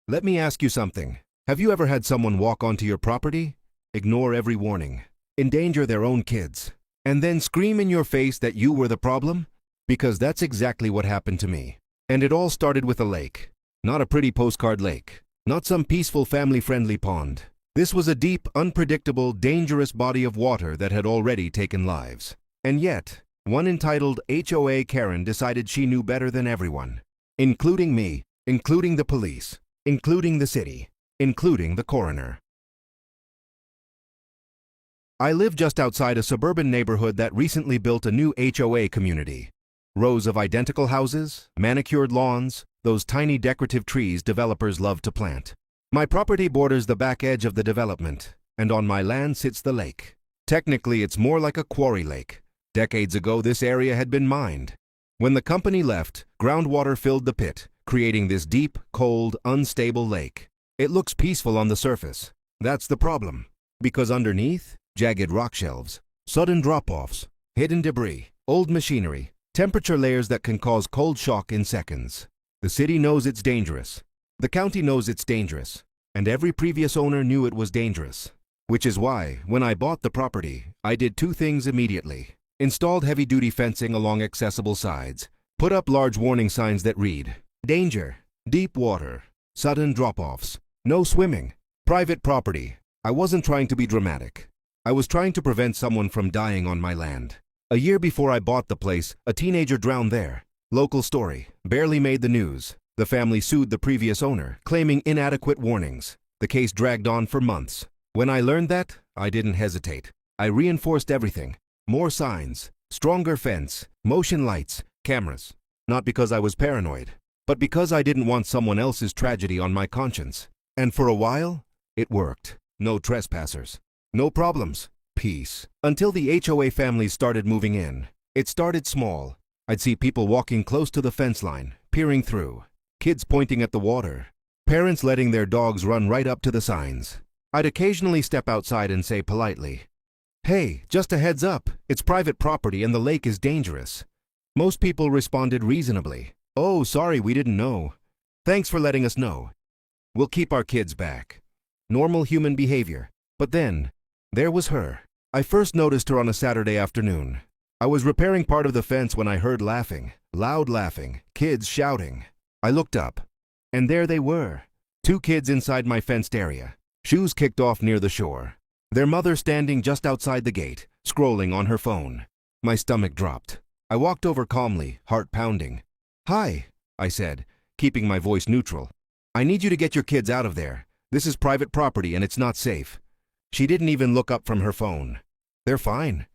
Let me ask you something. Have you ever had someone walk onto your property, ignore every warning, endanger their own kids, and then scream in your face that you were the problem? Because that's exactly what happened to me. And it all started with a lake. Not a pretty postcard lake. Not some peaceful family-friendly pond. This was a deep, unpredictable, dangerous body of water that had already taken lives. And yet, one entitled HOA Karen decided she knew better than everyone. Including me, including the police, including the city, including the coroner. I live just outside a suburban neighborhood that recently built a new HOA community. Rows of identical houses, manicured lawns, those tiny decorative trees developers love to plant. My property borders the back edge of the development, and on my land sits the lake. Technically, it's more like a quarry lake. Decades ago, this area had been mined. When the company left, groundwater filled the pit, creating this deep, cold, unstable lake. It looks peaceful on the surface. That's the problem. Because underneath, jagged rock shelves, sudden drop-offs, hidden debris, old machinery, temperature layers that can cause cold shock in seconds. The city knows it's dangerous. The county knows it's dangerous. And every previous owner knew it was dangerous. Which is why, when I bought the property, I did two things immediately. Installed heavy-duty fencing along accessible sides. Put up large warning signs that read, "Danger, deep water, sudden drop-offs, no swimming, private property." I wasn't trying to be dramatic. I was trying to prevent someone from dying on my land. A year before I bought the place, a teenager drowned there. Local story, barely made the news. The family sued the previous owner, claiming inadequate warnings. The case dragged on for months. When I learned that, I didn't hesitate. I reinforced everything. More signs, stronger fence, motion lights, cameras. Not because I was paranoid, but because I didn't want someone else's tragedy on my conscience. And for a while, it worked. No trespassers. No problems. Peace. Until the HOA families started moving in. It started small. I'd see people walking close to the fence line, peering through. Kids pointing at the water. Parents letting their dogs run right up to the signs. I'd occasionally step outside and say politely, "Hey, just a heads up, it's private property and the lake is dangerous." Most people responded reasonably. "Oh, sorry, we didn't know. Thanks for letting us know. We'll keep our kids back." Normal human behavior. But then, there was her. I first noticed her on a Saturday afternoon. I was repairing part of the fence when I heard laughing, loud laughing, kids shouting. I looked up, and there they were. Two kids inside my fenced area, shoes kicked off near the shore. Their mother standing just outside the gate, scrolling on her phone. My stomach dropped. I walked over calmly, heart pounding. "Hi," I said, keeping my voice neutral. "I need you to get your kids out of there. This is private property and it's not safe." She didn't even look up from her phone. "They're fine."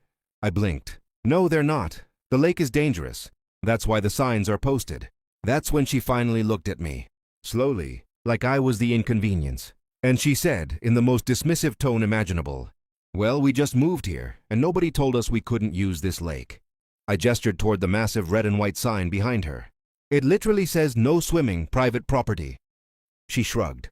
I blinked. "No, they're not. The lake is dangerous. That's why the signs are posted." That's when she finally looked at me. Slowly, like I was the inconvenience. And she said, in the most dismissive tone imaginable, "Well, we just moved here, and nobody told us we couldn't use this lake." I gestured toward the massive red and white sign behind her. "It literally says no swimming, private property." She shrugged.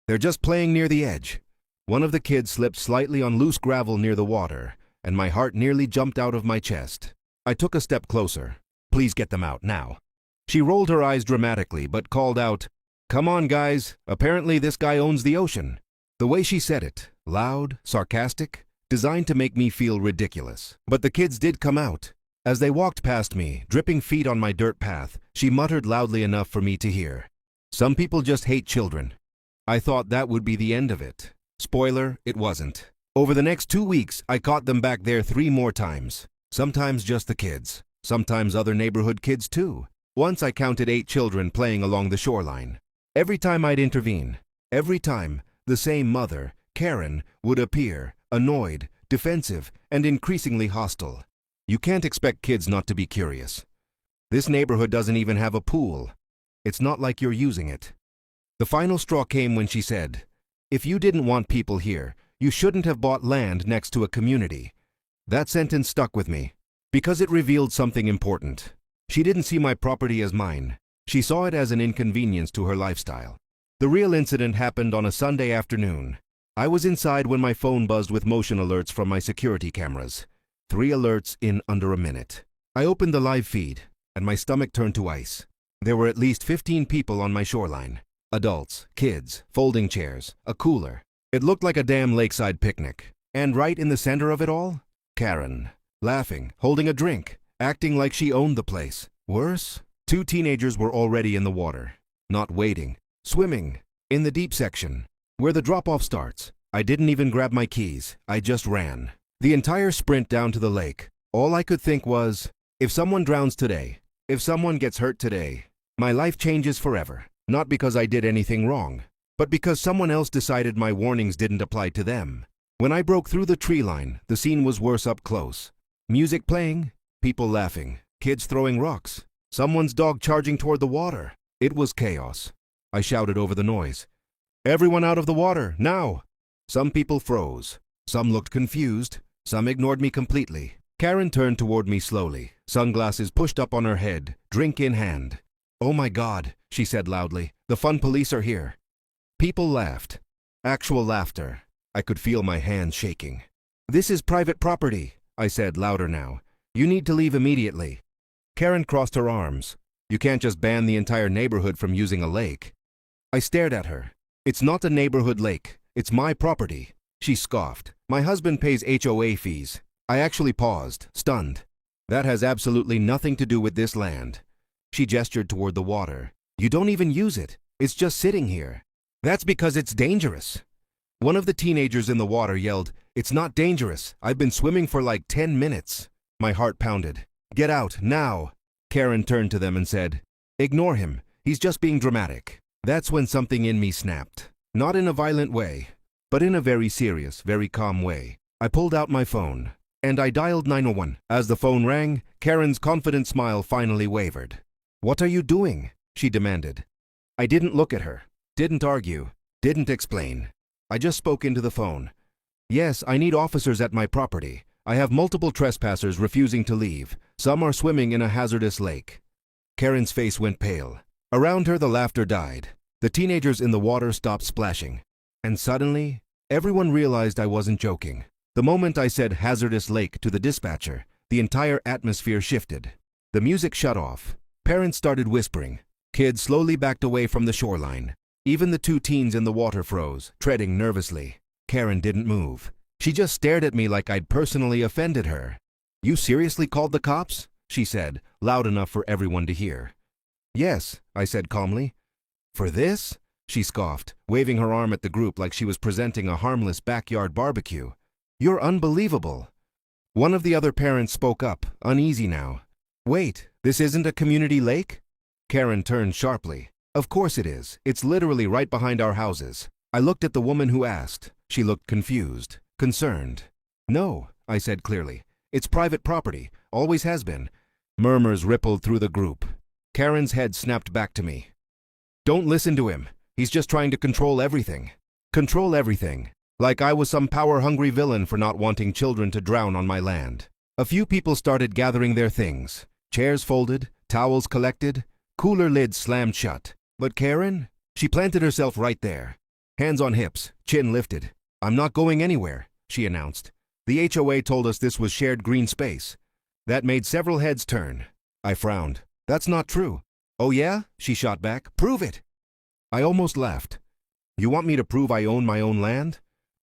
"They're just playing near the edge." One of the kids slipped slightly on loose gravel near the water, and my heart nearly jumped out of my chest. I took a step closer. "Please get them out now." She rolled her eyes dramatically, but called out, "Come on, guys. Apparently this guy owns the ocean." The way she said it, loud, sarcastic, designed to make me feel ridiculous. But the kids did come out. As they walked past me, dripping feet on my dirt path, she muttered loudly enough for me to hear, "Some people just hate children." I thought that would be the end of it. Spoiler, it wasn't. Over the next 2 weeks, I caught them back there 3 more times. Sometimes just the kids. Sometimes other neighborhood kids too. Once I counted 8 children playing along the shoreline. Every time I'd intervene, every time, the same mother, Karen, would appear, annoyed, defensive, and increasingly hostile. You can't expect kids not to be curious. This neighborhood doesn't even have a pool. It's not like you're using it. The final straw came when she said, "If you didn't want people here, you shouldn't have bought land next to a community." That sentence stuck with me, because it revealed something important. She didn't see my property as mine. She saw it as an inconvenience to her lifestyle. The real incident happened on a Sunday afternoon. I was inside when my phone buzzed with motion alerts from my security cameras. 3 alerts in under a minute. I opened the live feed, and my stomach turned to ice. There were at least 15 people on my shoreline. Adults, kids, folding chairs, a cooler. It looked like a damn lakeside picnic. And right in the center of it all, Karen, laughing, holding a drink, acting like she owned the place. Worse, two teenagers were already in the water. Not wading, swimming, in the deep section, where the drop-off starts. I didn't even grab my keys, I just ran. The entire sprint down to the lake. All I could think was, if someone drowns today, if someone gets hurt today, my life changes forever. Not because I did anything wrong, but because someone else decided my warnings didn't apply to them. When I broke through the tree line, the scene was worse up close. Music playing, people laughing, kids throwing rocks, someone's dog charging toward the water. It was chaos. I shouted over the noise. Everyone out of the water, now! Some people froze. Some looked confused. Some ignored me completely. Karen turned toward me slowly, sunglasses pushed up on her head, drink in hand. Oh my God, she said loudly. The fun police are here. People laughed. Actual laughter. I could feel my hands shaking. This is private property, I said louder now. You need to leave immediately. Karen crossed her arms. You can't just ban the entire neighborhood from using a lake. I stared at her. It's not a neighborhood lake. It's my property. She scoffed. My husband pays HOA fees. I actually paused, stunned. That has absolutely nothing to do with this land. She gestured toward the water. You don't even use it. It's just sitting here. That's because it's dangerous. One of the teenagers in the water yelled, It's not dangerous. I've been swimming for like 10 minutes. My heart pounded. Get out, now. Karen turned to them and said, Ignore him. He's just being dramatic. That's when something in me snapped. Not in a violent way, but in a very serious, very calm way. I pulled out my phone, and I dialed 911. As the phone rang, Karen's confident smile finally wavered. What are you doing? She demanded. I didn't look at her, didn't argue, didn't explain. I just spoke into the phone. Yes, I need officers at my property. I have multiple trespassers refusing to leave. Some are swimming in a hazardous lake. Karen's face went pale. Around her, the laughter died. The teenagers in the water stopped splashing. And suddenly, everyone realized I wasn't joking. The moment I said hazardous lake to the dispatcher, the entire atmosphere shifted. The music shut off. Parents started whispering. Kids slowly backed away from the shoreline. Even the two teens in the water froze, treading nervously. Karen didn't move. She just stared at me like I'd personally offended her. You seriously called the cops? She said, loud enough for everyone to hear. Yes, I said calmly. For this? She scoffed, waving her arm at the group like she was presenting a harmless backyard barbecue. You're unbelievable. One of the other parents spoke up, uneasy now. Wait, this isn't a community lake? Karen turned sharply. Of course it is. It's literally right behind our houses. I looked at the woman who asked. She looked confused, concerned. No, I said clearly. It's private property. Always has been. Murmurs rippled through the group. Karen's head snapped back to me. Don't listen to him. He's just trying to control everything. Control everything. Like I was some power-hungry villain for not wanting children to drown on my land. A few people started gathering their things. Chairs folded, towels collected, cooler lids slammed shut. But Karen? She planted herself right there. Hands on hips, chin lifted. I'm not going anywhere, she announced. The HOA told us this was shared green space. That made several heads turn. I frowned. That's not true. Oh yeah? She shot back. Prove it. I almost laughed. You want me to prove I own my own land?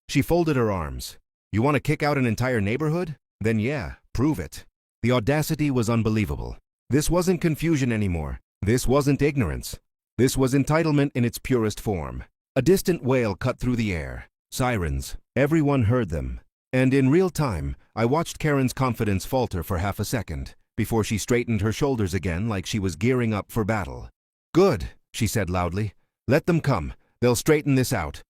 She folded her arms. You want to kick out an entire neighborhood? Then yeah, prove it. The audacity was unbelievable. This wasn't confusion anymore. This wasn't ignorance. This was entitlement in its purest form. A distant wail cut through the air. Sirens. Everyone heard them. And in real time, I watched Karen's confidence falter for half a second, before she straightened her shoulders again like she was gearing up for battle. Good, she said loudly. Let them come. They'll straighten this out.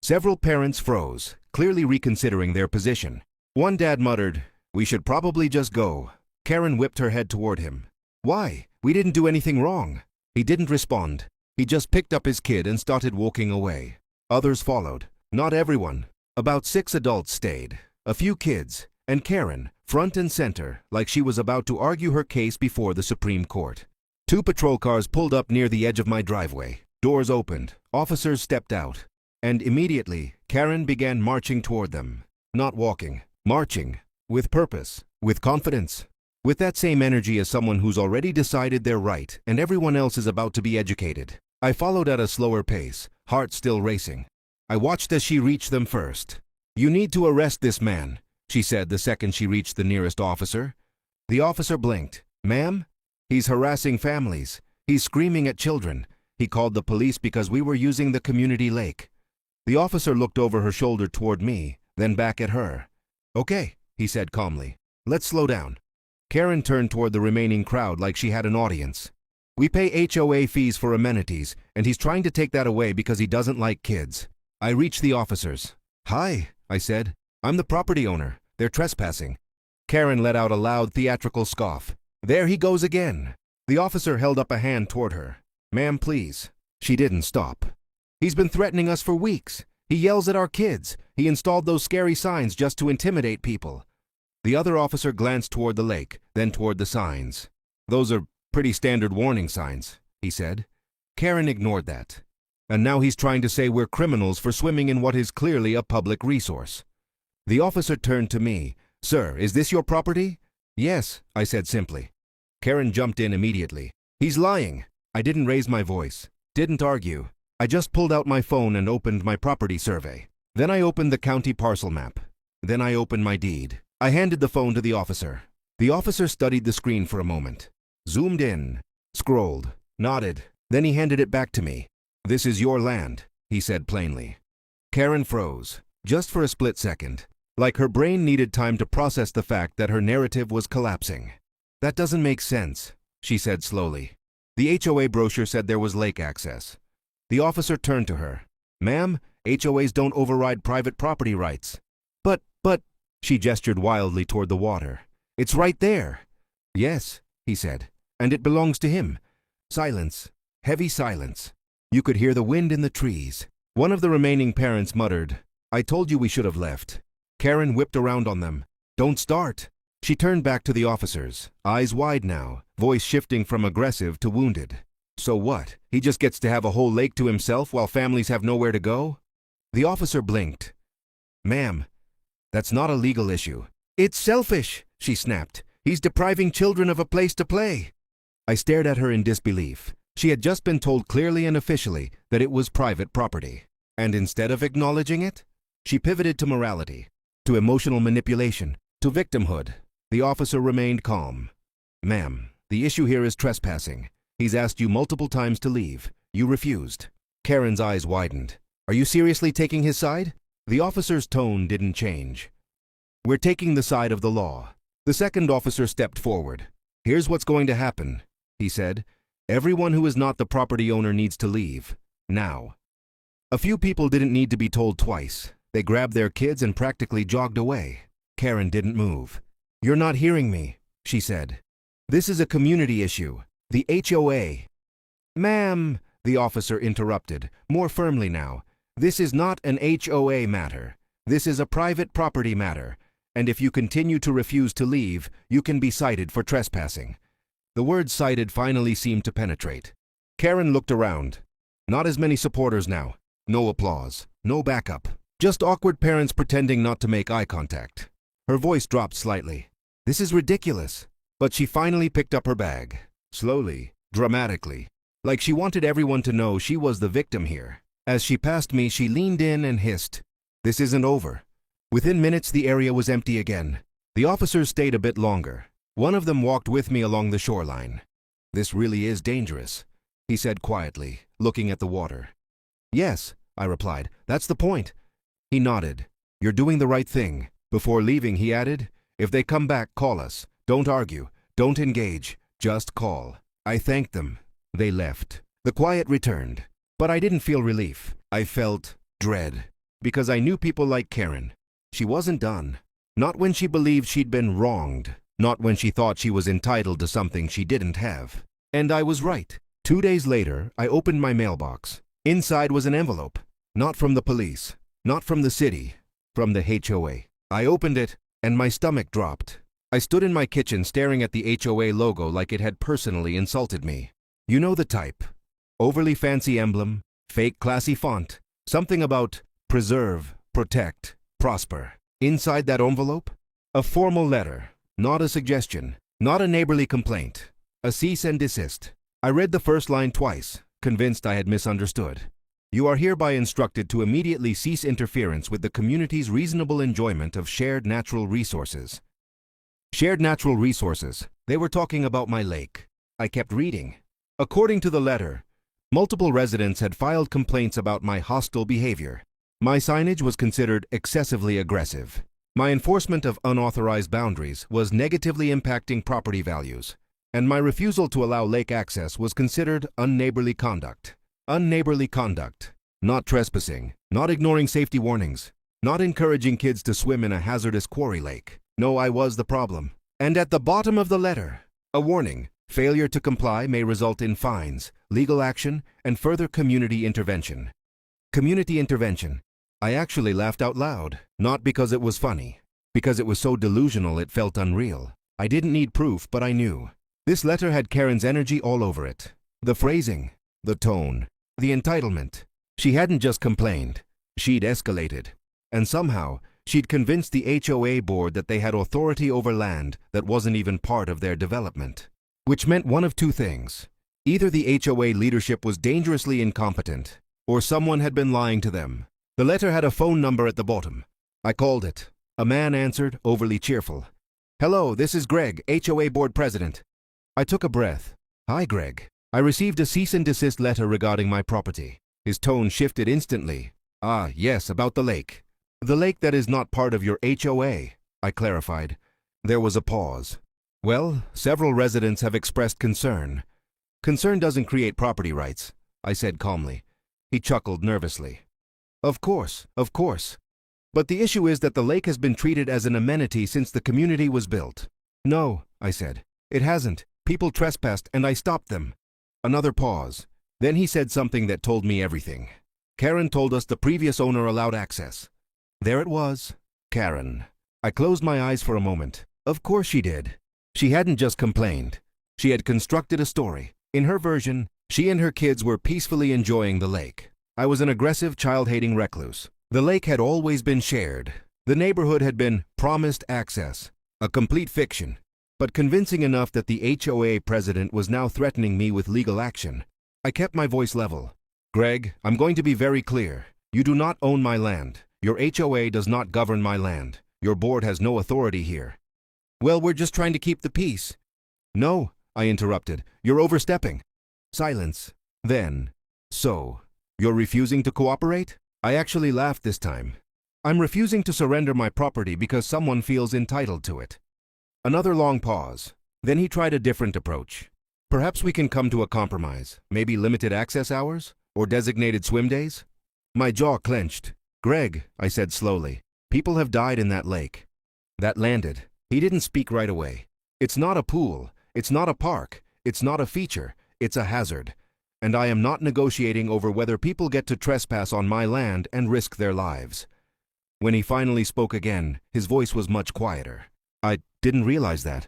Several parents froze, clearly reconsidering their position. One dad muttered, We should probably just go. Karen whipped her head toward him. Why? We didn't do anything wrong. He didn't respond. He just picked up his kid and started walking away. Others followed. Not everyone. About 6 adults stayed. A few kids. And Karen, front and center, like she was about to argue her case before the Supreme Court. 2 patrol cars pulled up near the edge of my driveway. Doors opened. Officers stepped out. And immediately, Karen began marching toward them. Not walking. Marching. With purpose. With confidence. With that same energy as someone who's already decided they're right and everyone else is about to be educated. I followed at a slower pace, heart still racing. I watched as she reached them first. "You need to arrest this man," she said the second she reached the nearest officer. The officer blinked. "Ma'am? He's harassing families. He's screaming at children. He called the police because we were using the community lake." The officer looked over her shoulder toward me, then back at her. "Okay," he said calmly. "Let's slow down." Karen turned toward the remaining crowd like she had an audience. "We pay HOA fees for amenities, and he's trying to take that away because he doesn't like kids." I reached the officers. "Hi," I said. "I'm the property owner. They're trespassing." Karen let out a loud theatrical scoff. "There he goes again." The officer held up a hand toward her. "Ma'am, please." She didn't stop. "He's been threatening us for weeks. He yells at our kids. He installed those scary signs just to intimidate people." The other officer glanced toward the lake, then toward the signs. "Those are pretty standard warning signs," he said. Karen ignored that. "And now he's trying to say we're criminals for swimming in what is clearly a public resource." The officer turned to me. "Sir, is this your property?" "Yes," I said simply. Karen jumped in immediately. "He's lying." I didn't raise my voice, didn't argue. I just pulled out my phone and opened my property survey. Then I opened the county parcel map. Then I opened my deed. I handed the phone to the officer. The officer studied the screen for a moment, zoomed in, scrolled, nodded. Then he handed it back to me. "This is your land," he said plainly. Karen froze, just for a split second, like her brain needed time to process the fact that her narrative was collapsing. "That doesn't make sense," she said slowly. "The HOA brochure said there was lake access." The officer turned to her. "Ma'am, HOAs don't override private property rights." But, she gestured wildly toward the water. "It's right there." "Yes," he said, "and it belongs to him." Silence, heavy silence. You could hear the wind in the trees. One of the remaining parents muttered, "I told you we should have left." Karen whipped around on them. "Don't start." She turned back to the officers, eyes wide now, voice shifting from aggressive to wounded. "So what? He just gets to have a whole lake to himself while families have nowhere to go?" The officer blinked. "Ma'am, that's not a legal issue." "It's selfish," she snapped. "He's depriving children of a place to play." I stared at her in disbelief. She had just been told clearly and officially that it was private property. And instead of acknowledging it, she pivoted to morality, to emotional manipulation, to victimhood. The officer remained calm. "Ma'am, the issue here is trespassing. He's asked you multiple times to leave. You refused." Karen's eyes widened. "Are you seriously taking his side?" The officer's tone didn't change. "We're taking the side of the law." The second officer stepped forward. "Here's what's going to happen," he said. "Everyone who is not the property owner needs to leave. Now." A few people didn't need to be told twice. They grabbed their kids and practically jogged away. Karen didn't move. "You're not hearing me," she said. "This is a community issue. The HOA." "Ma'am," the officer interrupted, more firmly now. "This is not an HOA matter. This is a private property matter. And if you continue to refuse to leave, you can be cited for trespassing." The word cited finally seemed to penetrate. Karen looked around. Not as many supporters now. No applause. No backup. Just awkward parents pretending not to make eye contact. Her voice dropped slightly. "This is ridiculous." But she finally picked up her bag. Slowly, dramatically, like she wanted everyone to know she was the victim here. As she passed me, she leaned in and hissed, "This isn't over." Within minutes, the area was empty again. The officers stayed a bit longer. One of them walked with me along the shoreline. "This really is dangerous," he said quietly, looking at the water. "Yes," I replied, "that's the point." He nodded. "You're doing the right thing." Before leaving, he added, "If they come back, call us. Don't argue. Don't engage. Just call." I thanked them. They left. The quiet returned. But I didn't feel relief. I felt dread. Because I knew people like Karen. She wasn't done. Not when she believed she'd been wronged. Not when she thought she was entitled to something she didn't have. And I was right. 2 days later, I opened my mailbox. Inside was an envelope. Not from the police. Not from the city. From the HOA. I opened it, and my stomach dropped. I stood in my kitchen staring at the HOA logo like it had personally insulted me. You know the type. Overly fancy emblem, fake classy font, something about preserve, protect, prosper. Inside that envelope, a formal letter, not a suggestion, not a neighborly complaint, a cease and desist. I read the first line twice, convinced I had misunderstood. You are hereby instructed to immediately cease interference with the community's reasonable enjoyment of shared natural resources. Shared natural resources. They were talking about my lake. I kept reading. According to the letter, multiple residents had filed complaints about my hostile behavior. My signage was considered excessively aggressive. My enforcement of unauthorized boundaries was negatively impacting property values, and my refusal to allow lake access was considered unneighborly conduct. Unneighborly conduct. Not trespassing, not ignoring safety warnings, not encouraging kids to swim in a hazardous quarry lake. No, I was the problem. And at the bottom of the letter, a warning. Failure to comply may result in fines, legal action, and further community intervention. Community intervention. I actually laughed out loud, not because it was funny, because it was so delusional it felt unreal. I didn't need proof, but I knew. This letter had Karen's energy all over it. The phrasing, the tone, the entitlement. She hadn't just complained, she'd escalated. And somehow, she'd convinced the HOA board that they had authority over land that wasn't even part of their development. Which meant one of two things. Either the HOA leadership was dangerously incompetent, or someone had been lying to them. The letter had a phone number at the bottom. I called it. A man answered, overly cheerful. "Hello, this is Greg, HOA board president." I took a breath. "Hi, Greg. I received a cease and desist letter regarding my property." His tone shifted instantly. "Ah, yes, about the lake." "The lake that is not part of your HOA," I clarified. There was a pause. "Well, several residents have expressed concern." "Concern doesn't create property rights," I said calmly. He chuckled nervously. Of course. But the issue is that the lake has been treated as an amenity since the community was built." "No," I said. "It hasn't. People trespassed and I stopped them." Another pause. Then he said something that told me everything. "Karen told us the previous owner allowed access." There it was. Karen. I closed my eyes for a moment. Of course she did. She hadn't just complained. She had constructed a story. In her version, she and her kids were peacefully enjoying the lake. I was an aggressive, child-hating recluse. The lake had always been shared. The neighborhood had been promised access. A complete fiction, but convincing enough that the HOA president was now threatening me with legal action. I kept my voice level. "Greg, I'm going to be very clear. You do not own my land. Your HOA does not govern my land. Your board has no authority here." "Well, we're just trying to keep the peace." "No," I interrupted. "You're overstepping." Silence. Then, "So, you're refusing to cooperate?" I actually laughed this time. "I'm refusing to surrender my property because someone feels entitled to it." Another long pause. Then he tried a different approach. "Perhaps we can come to a compromise. Maybe limited access hours? Or designated swim days?" My jaw clenched. "Greg," I said slowly, "people have died in that lake." That landed. He didn't speak right away. "It's not a pool. It's not a park. It's not a feature. It's a hazard. And I am not negotiating over whether people get to trespass on my land and risk their lives." When he finally spoke again, his voice was much quieter. "I didn't realize that."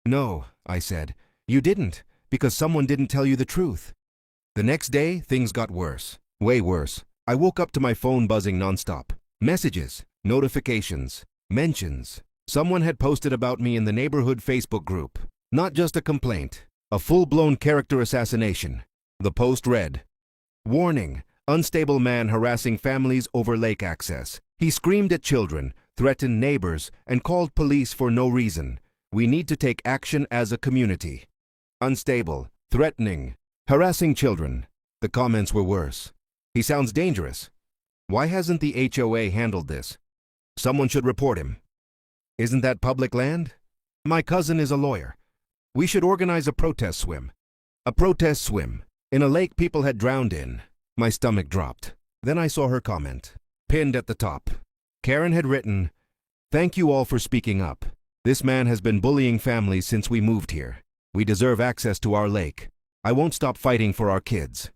"No," I said. "You didn't, because someone didn't tell you the truth." The next day, things got worse. Way worse. I woke up to my phone buzzing nonstop. Messages, notifications, mentions. Someone had posted about me in the neighborhood Facebook group. Not just a complaint, a full-blown character assassination. The post read, "Warning, unstable man harassing families over lake access. He screamed at children, threatened neighbors, and called police for no reason. We need to take action as a community." Unstable, threatening, harassing children. The comments were worse. "He sounds dangerous. Why hasn't the HOA handled this? Someone should report him. Isn't that public land? My cousin is a lawyer. We should organize a protest swim." A protest swim. In a lake people had drowned in. My stomach dropped. Then I saw her comment. Pinned at the top. Karen had written, "Thank you all for speaking up. This man has been bullying families since we moved here. We deserve access to our lake. I won't stop fighting for our kids."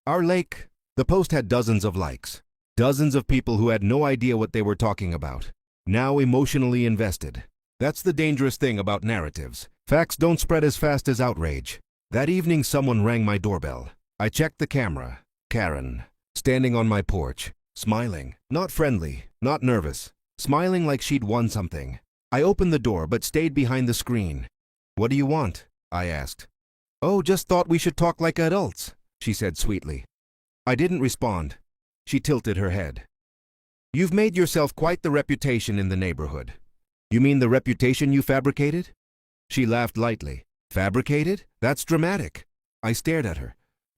Our lake. The post had dozens of likes. Dozens of people who had no idea what they were talking about. Now emotionally invested. That's the dangerous thing about narratives. Facts don't spread as fast as outrage. That evening someone rang my doorbell. I checked the camera. Karen, standing on my porch, smiling. Not friendly, not nervous. Smiling like she'd won something. I opened the door but stayed behind the screen. "What do you want?" I asked. "Oh, just thought we should talk like adults." she said sweetly. I didn't respond. She tilted her head. You've made yourself quite the reputation in the neighborhood. You mean the reputation you fabricated? She laughed lightly. Fabricated? That's dramatic. I stared at her.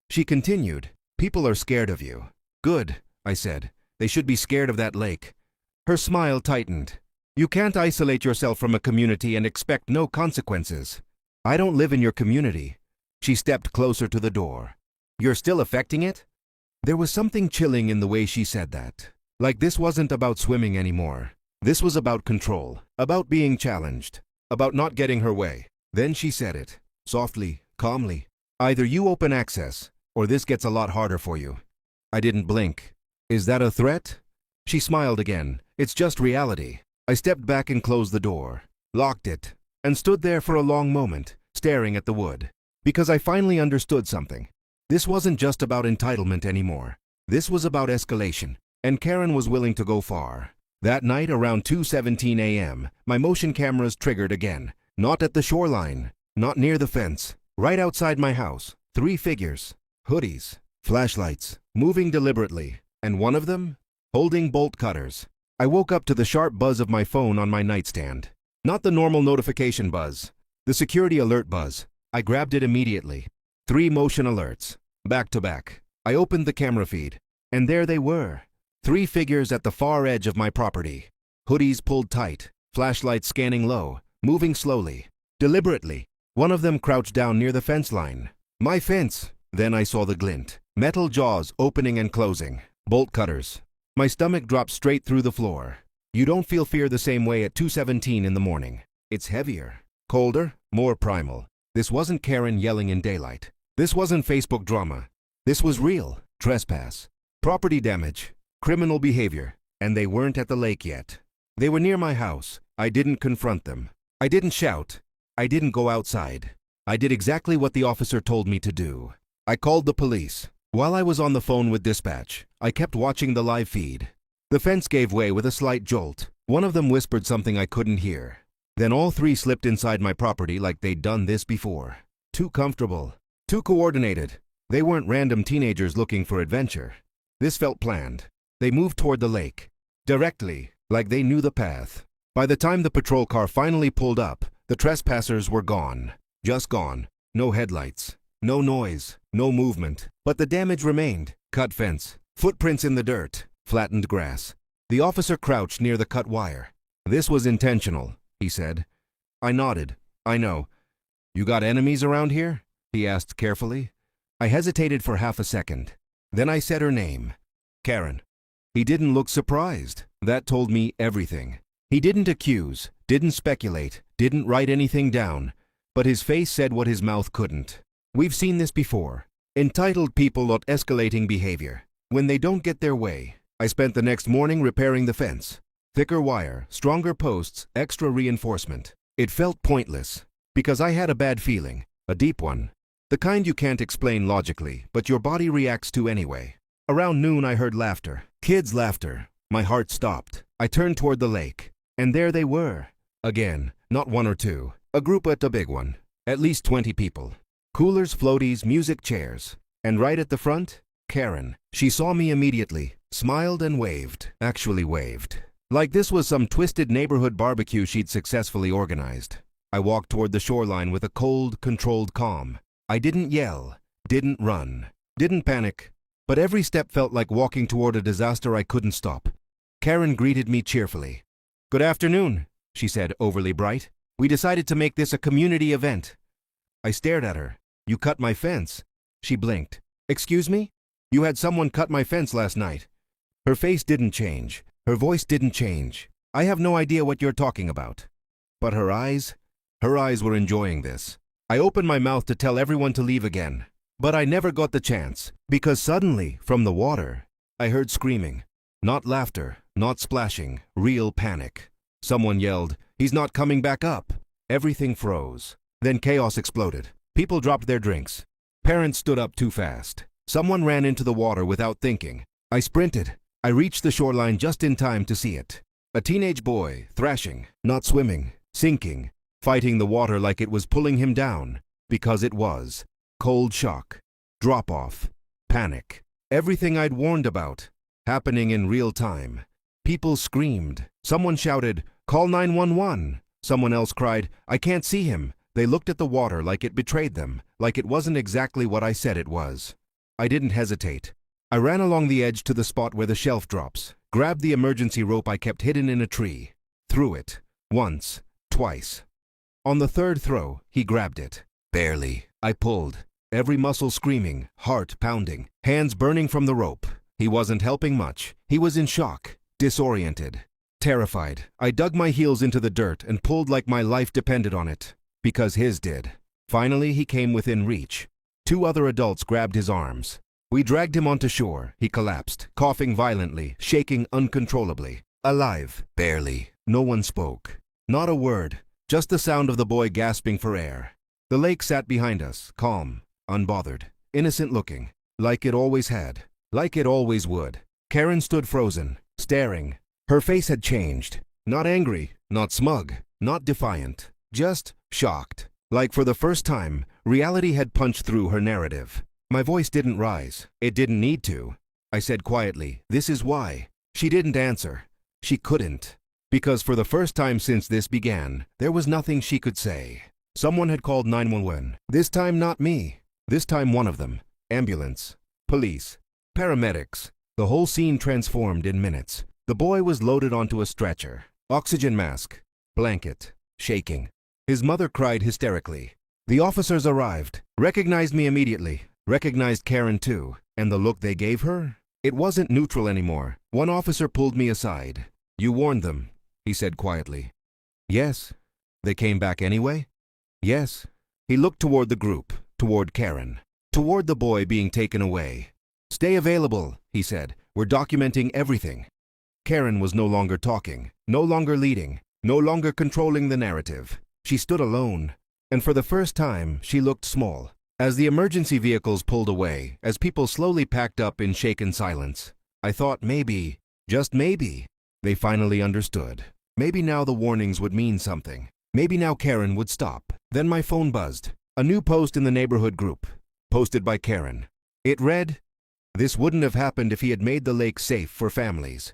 She continued, people are scared of you. Good, I said. They should be scared of that lake. Her smile tightened. You can't isolate yourself from a community and expect no consequences. I don't live in your community. She stepped closer to the door. You're still affecting it? There was something chilling in the way she said that. Like this wasn't about swimming anymore. This was about control, about being challenged, about not getting her way. Then she said it, softly, calmly. Either you open access, or this gets a lot harder for you. I didn't blink. Is that a threat? She smiled again. It's just reality. I stepped back and closed the door, locked it, and stood there for a long moment, staring at the wood. Because I finally understood something. This wasn't just about entitlement anymore. This was about escalation, and Karen was willing to go far. That night around 2:17 a.m., my motion cameras triggered again. Not at the shoreline, not near the fence, right outside my house. 3 figures, hoodies, flashlights, moving deliberately, and one of them, holding bolt cutters. I woke up to the sharp buzz of my phone on my nightstand. Not the normal notification buzz, the security alert buzz. I grabbed it immediately. 3 motion alerts, back to back. I opened the camera feed, and there they were. 3 figures at the far edge of my property. Hoodies pulled tight, flashlights scanning low, moving slowly, deliberately. One of them crouched down near the fence line. My fence! Then I saw the glint. Metal jaws opening and closing. Bolt cutters. My stomach dropped straight through the floor. You don't feel fear the same way at 2:17 in the morning. It's heavier, colder, more primal. This wasn't Karen yelling in daylight. This wasn't Facebook drama. This was real. Trespass. Property damage. Criminal behavior. And they weren't at the lake yet. They were near my house. I didn't confront them. I didn't shout. I didn't go outside. I did exactly what the officer told me to do. I called the police. While I was on the phone with dispatch, I kept watching the live feed. The fence gave way with a slight jolt. One of them whispered something I couldn't hear. Then all 3 slipped inside my property like they'd done this before. Too comfortable. Too coordinated. They weren't random teenagers looking for adventure. This felt planned. They moved toward the lake. Directly, like they knew the path. By the time the patrol car finally pulled up, the trespassers were gone. Just gone. No headlights. No noise. No movement. But the damage remained. Cut fence. Footprints in the dirt. Flattened grass. The officer crouched near the cut wire. This was intentional, he said. I nodded. I know. You got enemies around here? He asked carefully. I hesitated for half a second. Then I said her name. Karen. He didn't look surprised. That told me everything. He didn't accuse, didn't speculate, didn't write anything down, but his face said what his mouth couldn't. We've seen this before. Entitled people lot escalating behavior. When they don't get their way. I spent the next morning repairing the fence. Thicker wire, stronger posts, extra reinforcement. It felt pointless, because I had a bad feeling, a deep one. The kind you can't explain logically, but your body reacts to anyway. Around noon I heard laughter. Kids' laughter. My heart stopped. I turned toward the lake. And there they were. Again, not 1 or 2. A group at a big one. At least 20 people. Coolers, floaties, music, chairs. And right at the front, Karen. She saw me immediately, smiled and waved. Actually waved. Like this was some twisted neighborhood barbecue she'd successfully organized. I walked toward the shoreline with a cold, controlled calm. I didn't yell, didn't run, didn't panic. But every step felt like walking toward a disaster I couldn't stop. Karen greeted me cheerfully. Good afternoon, she said, overly bright. We decided to make this a community event. I stared at her. You cut my fence. She blinked. Excuse me? You had someone cut my fence last night. Her face didn't change. Her voice didn't change. I have no idea what you're talking about. But her eyes were enjoying this. I opened my mouth to tell everyone to leave again. But I never got the chance, because suddenly, from the water, I heard screaming. Not laughter, not splashing, real panic. Someone yelled, "He's not coming back up." Everything froze. Then chaos exploded. People dropped their drinks. Parents stood up too fast. Someone ran into the water without thinking. I sprinted. I reached the shoreline just in time to see it. A teenage boy, thrashing, not swimming, sinking, fighting the water like it was pulling him down, because it was. Cold shock. drop-off, panic. Everything I'd warned about, happening in real time. People screamed. Someone shouted, "Call 911." Someone else cried, "I can't see him." They looked at the water like it betrayed them, like it wasn't exactly what I said it was. I didn't hesitate. I ran along the edge to the spot where the shelf drops, grabbed the emergency rope I kept hidden in a tree, threw it. Once, twice. On the third throw, he grabbed it. Barely. I pulled, every muscle screaming, heart pounding, hands burning from the rope. He wasn't helping much. He was in shock, disoriented, terrified. I dug my heels into the dirt and pulled like my life depended on it, because his did. Finally, he came within reach. 2 other adults grabbed his arms. We dragged him onto shore. He collapsed, coughing violently, shaking uncontrollably. Alive, barely. No one spoke. Not a word, just the sound of the boy gasping for air. The lake sat behind us, calm, unbothered, innocent-looking, like it always had, like it always would. Karen stood frozen, staring. Her face had changed. Not angry, not smug, not defiant, just shocked. Like for the first time, reality had punched through her narrative. My voice didn't rise. It didn't need to. I said quietly, "This is why." She didn't answer. She couldn't. Because for the first time since this began, there was nothing she could say. Someone had called 911. This time not me. This time one of them. Ambulance. Police. Paramedics. The whole scene transformed in minutes. The boy was loaded onto a stretcher. Oxygen mask. Blanket. Shaking. His mother cried hysterically. The officers arrived. Recognized me immediately. Recognized Karen too. And the look they gave her? It wasn't neutral anymore. One officer pulled me aside. "You warned them," he said quietly. "Yes." "They came back anyway?" "Yes." He looked toward the group, toward Karen, toward the boy being taken away. "Stay available," he said. "We're documenting everything." Karen was no longer talking, no longer leading, no longer controlling the narrative. She stood alone, and for the first time, she looked small. As the emergency vehicles pulled away, as people slowly packed up in shaken silence, I thought maybe, just maybe, they finally understood. Maybe now the warnings would mean something. Maybe now Karen would stop. Then my phone buzzed. A new post in the neighborhood group, posted by Karen. It read, "This wouldn't have happened if he had made the lake safe for families."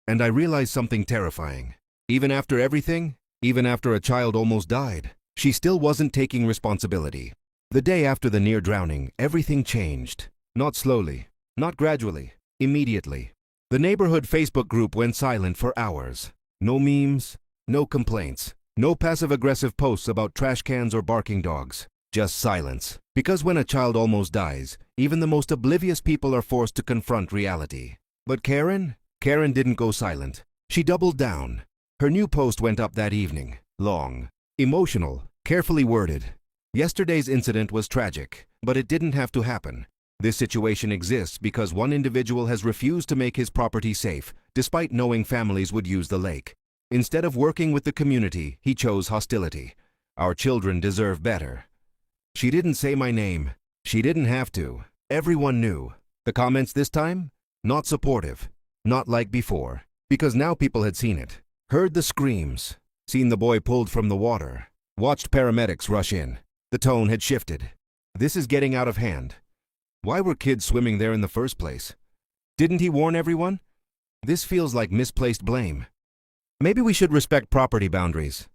And I realized something terrifying. Even after everything, even after a child almost died, she still wasn't taking responsibility. The day after the near drowning, everything changed. Not slowly, not gradually, immediately. The neighborhood Facebook group went silent for hours. No memes, no complaints, no passive-aggressive posts about trash cans or barking dogs. Just silence. Because when a child almost dies, even the most oblivious people are forced to confront reality. But Karen didn't go silent. She doubled down. Her new post went up that evening. Long, emotional, carefully worded. Yesterday's incident was tragic, but it didn't have to happen. This situation exists because one individual has refused to make his property safe, despite knowing families would use the lake. Instead of working with the community, he chose hostility. Our children deserve better. She didn't say my name. She didn't have to. Everyone knew. The comments this time? Not supportive. Not like before. Because now people had seen it. Heard the screams. Seen the boy pulled from the water. Watched paramedics rush in. The tone had shifted. This is getting out of hand. Why were kids swimming there in the first place? Didn't he warn everyone? This feels like misplaced blame. Maybe we should respect property boundaries.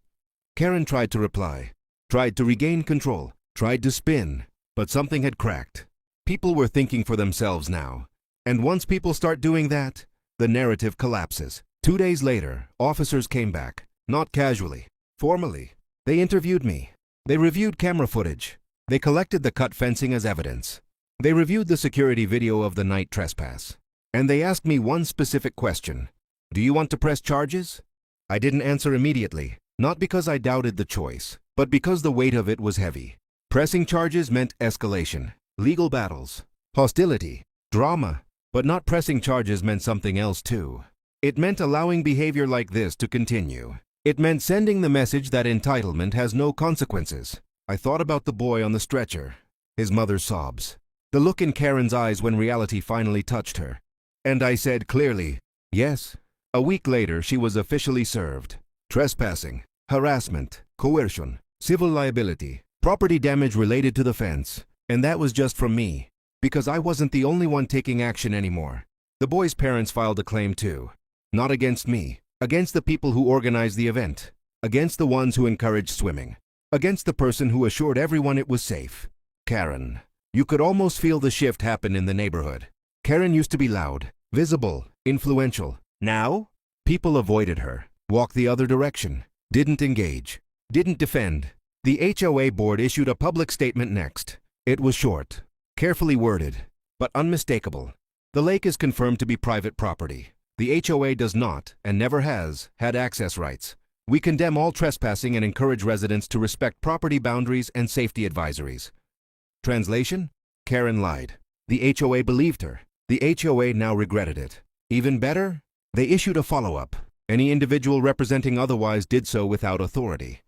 Karen tried to reply, tried to regain control, tried to spin, but something had cracked. People were thinking for themselves now. And once people start doing that, the narrative collapses. 2 days later, officers came back, not casually, formally. They interviewed me. They reviewed camera footage. They collected the cut fencing as evidence. They reviewed the security video of the night trespass. And they asked me one specific question. "Do you want to press charges?" I didn't answer immediately, not because I doubted the choice, but because the weight of it was heavy. Pressing charges meant escalation, legal battles, hostility, drama. But not pressing charges meant something else too. It meant allowing behavior like this to continue. It meant sending the message that entitlement has no consequences. I thought about the boy on the stretcher, his mother's sobs, the look in Karen's eyes when reality finally touched her. And I said clearly, yes. A week later, she was officially served. Trespassing, harassment, coercion, civil liability, property damage related to the fence. And that was just from me. because I wasn't the only one taking action anymore. The boy's parents filed a claim too. Not against me, against the people who organized the event, against the ones who encouraged swimming, against the person who assured everyone it was safe. Karen. You could almost feel the shift happen in the neighborhood. Karen used to be loud, visible, influential. Now, people avoided her, walked the other direction, didn't engage, didn't defend. The HOA board issued a public statement next. It was short, carefully worded, but unmistakable. The lake is confirmed to be private property. The HOA does not, and never has, had access rights. We condemn all trespassing and encourage residents to respect property boundaries and safety advisories. Translation? Karen lied. The HOA believed her. The HOA now regretted it. Even better, they issued a follow-up. Any individual representing otherwise did so without authority.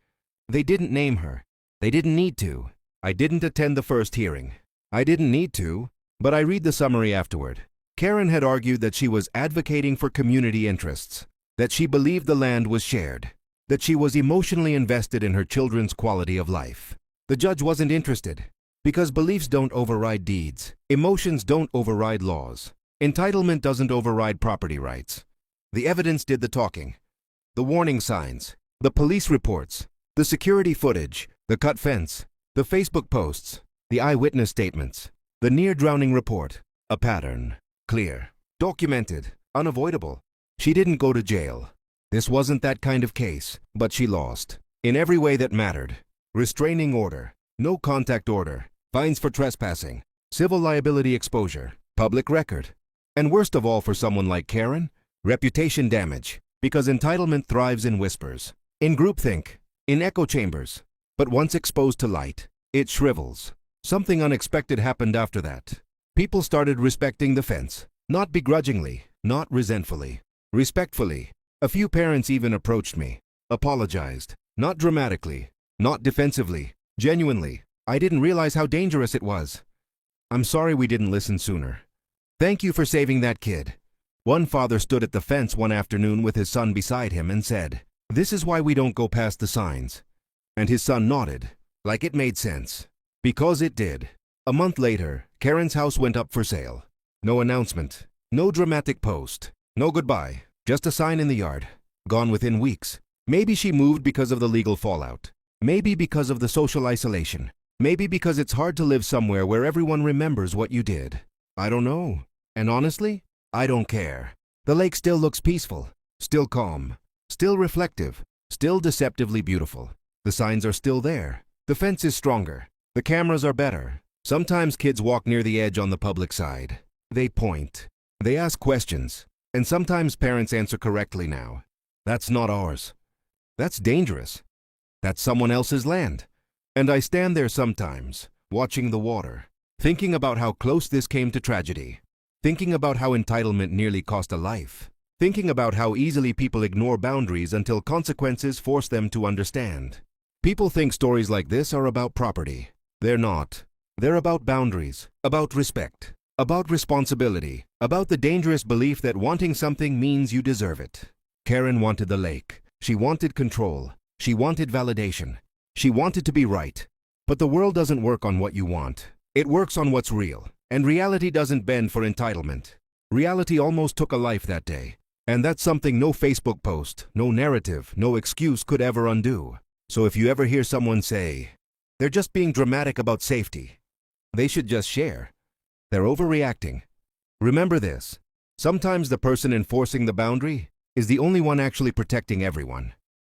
They didn't name her. They didn't need to. I didn't attend the first hearing. I didn't need to, but I read the summary afterward. Karen had argued that she was advocating for community interests, that she believed the land was shared, that she was emotionally invested in her children's quality of life. The judge wasn't interested, because beliefs don't override deeds. Emotions don't override laws. Entitlement doesn't override property rights. The evidence did the talking. The warning signs, the police reports, the security footage, the cut fence, the Facebook posts, the eyewitness statements, the near-drowning report. A pattern. Clear. Documented. Unavoidable. She didn't go to jail. This wasn't that kind of case, but she lost. In every way that mattered. Restraining order. No contact order. Fines for trespassing. Civil liability exposure. Public record. And worst of all for someone like Karen, reputation damage. Because entitlement thrives in whispers. In groupthink. In echo chambers. But once exposed to light, it shrivels. Something unexpected happened after that. People started respecting the fence. Not begrudgingly, not resentfully. Respectfully. A few parents even approached me. Apologized. Not dramatically. Not defensively. Genuinely. I didn't realize how dangerous it was. I'm sorry we didn't listen sooner. Thank you for saving that kid. One father stood at the fence one afternoon with his son beside him and said, "This is why we don't go past the signs." And his son nodded, like it made sense. Because it did. A month later, Karen's house went up for sale. No announcement. No dramatic post. No goodbye. Just a sign in the yard. Gone within weeks. Maybe she moved because of the legal fallout. Maybe because of the social isolation. Maybe because it's hard to live somewhere where everyone remembers what you did. I don't know. And honestly, I don't care. The lake still looks peaceful, still calm, still reflective, still deceptively beautiful. The signs are still there. The fence is stronger. The cameras are better. Sometimes kids walk near the edge on the public side. They point. They ask questions. And sometimes parents answer correctly now. That's not ours. That's dangerous. That's someone else's land. And I stand there sometimes, watching the water, thinking about how close this came to tragedy, thinking about how entitlement nearly cost a life, thinking about how easily people ignore boundaries until consequences force them to understand. People think stories like this are about property. They're not. They're about boundaries, about respect, about responsibility, about the dangerous belief that wanting something means you deserve it. Karen wanted the lake. She wanted control. She wanted validation. She wanted to be right. But the world doesn't work on what you want. It works on what's real. And reality doesn't bend for entitlement. Reality almost took a life that day. And that's something no Facebook post, no narrative, no excuse could ever undo. So if you ever hear someone say, "They're just being dramatic about safety," they should just share. They're overreacting. Remember this. Sometimes the person enforcing the boundary is the only one actually protecting everyone.